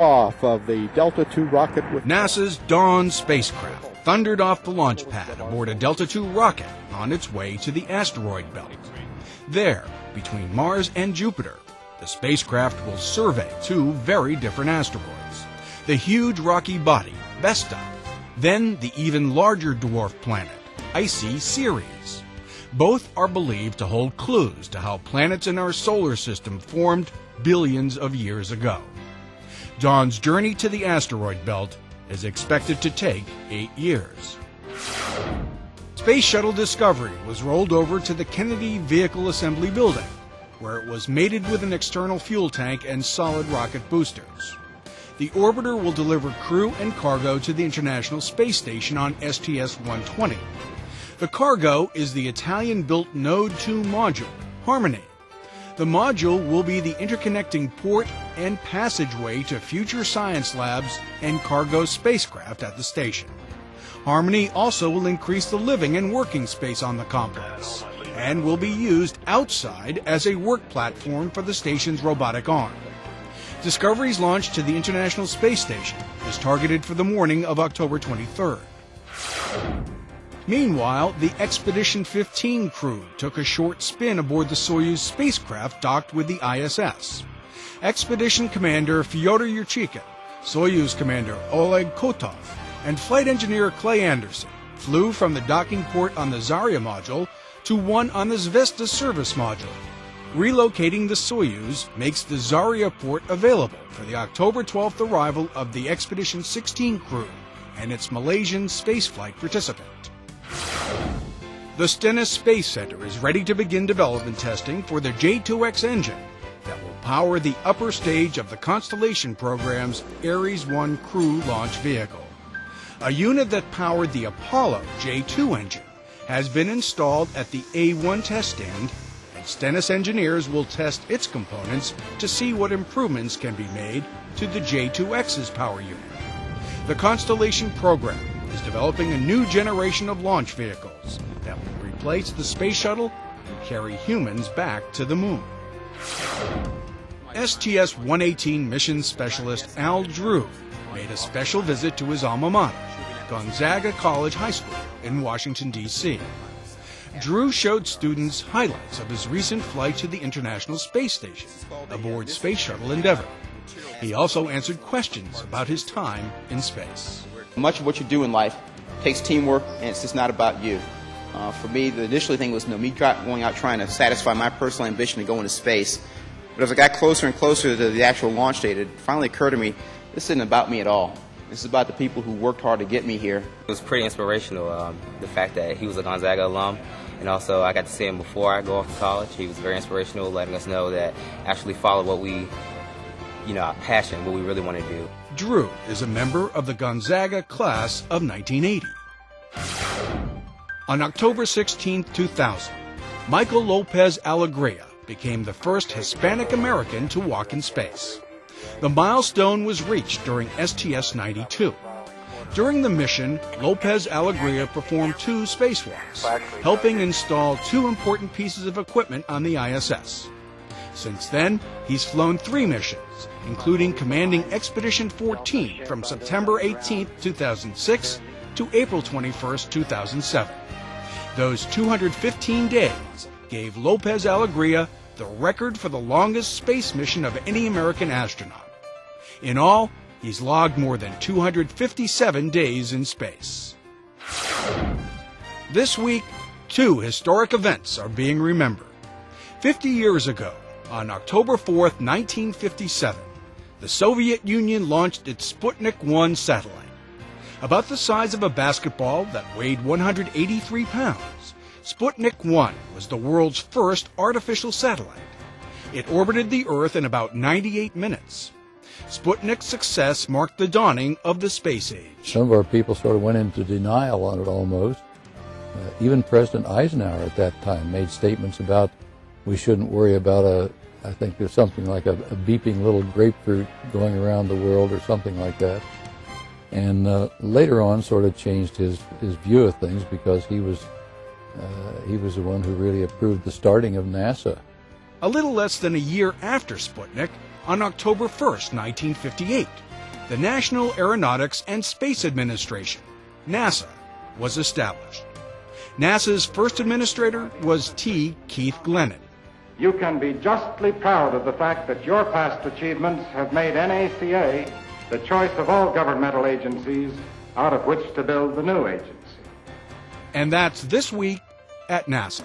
Off of the Delta II rocket with NASA's Dawn spacecraft thundered off the launch pad aboard a Delta II rocket on its way to the asteroid belt. There, between Mars and Jupiter, the spacecraft will survey two very different asteroids. The huge rocky body, Vesta, then the even larger dwarf planet, Icy Ceres. Both are believed to hold clues to how planets in our solar system formed billions of years ago. Dawn's journey to the asteroid belt is expected to take 8 years. Space Shuttle Discovery was rolled over to the Kennedy Vehicle Assembly Building, where it was mated with an external fuel tank and solid rocket boosters. The orbiter will deliver crew and cargo to the International Space Station on STS-120. The cargo is the Italian-built Node 2 module, Harmony. The module will be the interconnecting port and passageway to future science labs and cargo spacecraft at the station. Harmony also will increase the living and working space on the complex and will be used outside as a work platform for the station's robotic arm. Discovery's launch to the International Space Station is targeted for the morning of October 23rd. Meanwhile, the Expedition 15 crew took a short spin aboard the Soyuz spacecraft docked with the ISS. Expedition Commander Fyodor Yurchikhin, Soyuz Commander Oleg Kotov, and Flight Engineer Clay Anderson flew from the docking port on the Zarya module to one on the Zvezda service module. Relocating the Soyuz makes the Zarya port available for the October 12th arrival of the Expedition 16 crew and its Malaysian spaceflight participant. The Stennis Space Center is ready to begin development testing for the J2X engine that will power the upper stage of the Constellation program's Ares 1 crew launch vehicle. A unit that powered the Apollo J2 engine has been installed at the A1 test stand, and Stennis engineers will test its components to see what improvements can be made to the J2X's power unit. The Constellation program is developing a new generation of launch vehicles that will replace the space shuttle and carry humans back to the moon. STS-118 mission specialist Al Drew made a special visit to his alma mater, Gonzaga College High School in Washington, D.C. Drew showed students highlights of his recent flight to the International Space Station aboard Space Shuttle Endeavour. He also answered questions about his time in space. Much of what you do in life takes teamwork, and it's just not about you. For me, the initial thing was me going out trying to satisfy my personal ambition to go into space. But as I got closer and closer to the actual launch date, it finally occurred to me, this isn't about me at all. This is about the people who worked hard to get me here. It was pretty inspirational, the fact that he was a Gonzaga alum, and also I got to see him before I go off to college. He was very inspirational, letting us know that actually follow what we, our passion, what we really want to do. Drew is a member of the Gonzaga class of 1980. On October 16, 2000, Michael Lopez Alegria became the first Hispanic American to walk in space. The milestone was reached during STS-92. During the mission, Lopez Alegria performed 2 spacewalks, helping install 2 important pieces of equipment on the ISS. Since then, he's flown 3 missions, including commanding Expedition 14 from September 18, 2006 to April 21, 2007. Those 215 days gave Lopez Alegria the record for the longest space mission of any American astronaut. In all, he's logged more than 257 days in space. This week, 2 historic events are being remembered. 50 years ago, on October 4, 1957, the Soviet Union launched its Sputnik 1 satellite. About the size of a basketball that weighed 183 pounds, Sputnik 1 was the world's first artificial satellite. It orbited the Earth in about 98 minutes. Sputnik's success marked the dawning of the space age. Some of our people sort of went into denial on it almost. Even President Eisenhower at that time made statements about we shouldn't worry about I think there's something like a beeping little grapefruit going around the world or something like that. And later on sort of changed his view of things because he was the one who really approved the starting of NASA. A little less than a year after Sputnik, on October 1, 1958, the National Aeronautics and Space Administration, NASA, was established. NASA's first administrator was T. Keith Glennon. You can be justly proud of the fact that your past achievements have made NACA the choice of all governmental agencies out of which to build the new agency. And that's This Week at NASA.